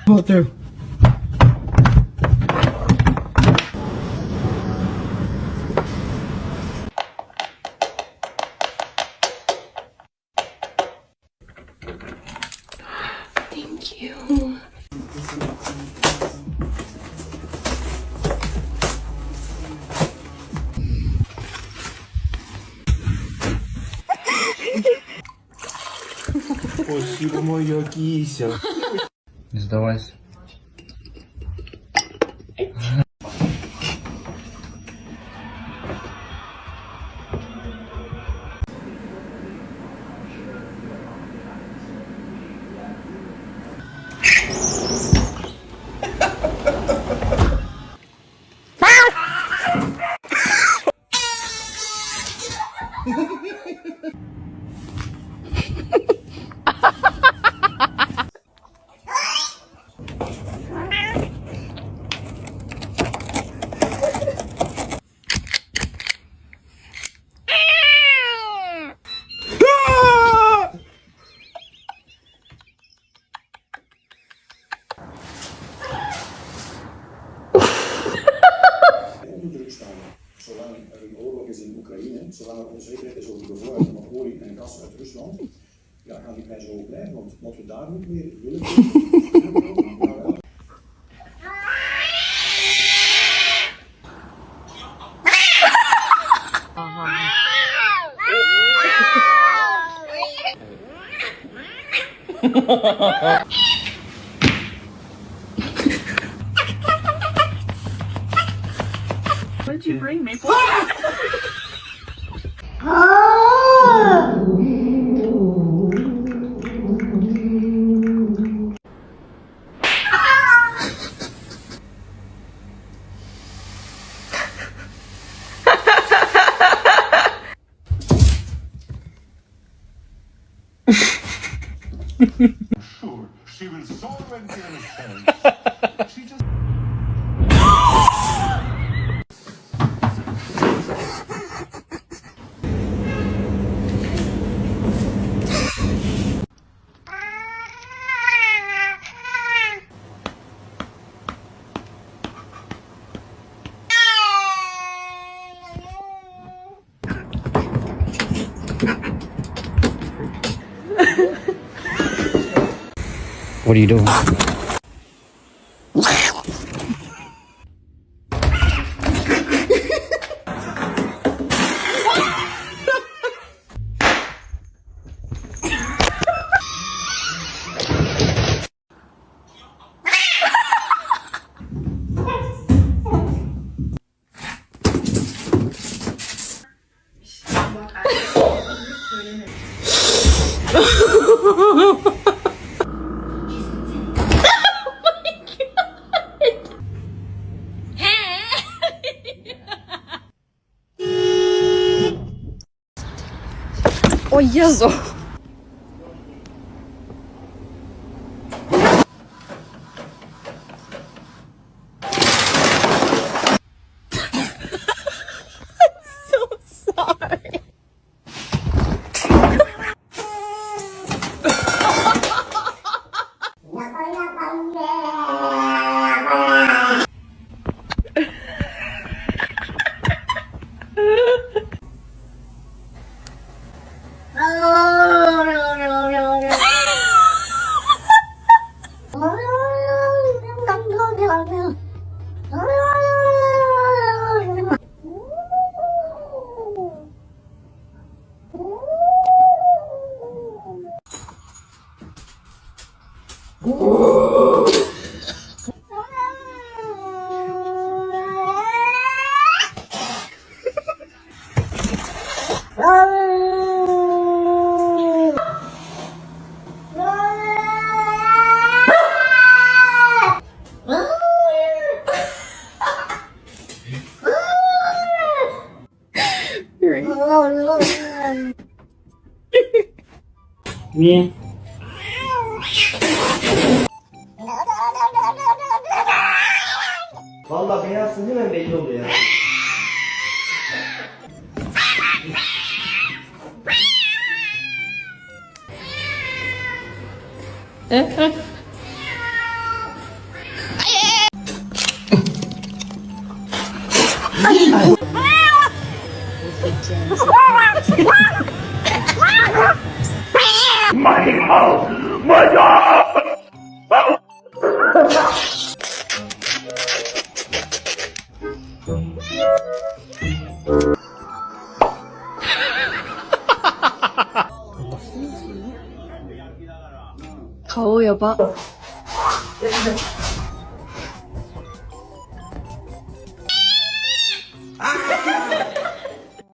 Pull it through. Thank you. Спасибо, моя кися. Не сдавайся. Zolang er een oorlog is in Oekraïne, zolang er onzekerheid is over de voorraad van olie en gas uit Rusland, ja, gaan die prijzen hoog blijven, want wat we daar niet meer willen doen, What did you bring me for? Sure, she will solve and she just... What are you doing? O Jezu! So sorry. Niye? Vallahi beyazsın hemen belli oluyor. 가오 여봐.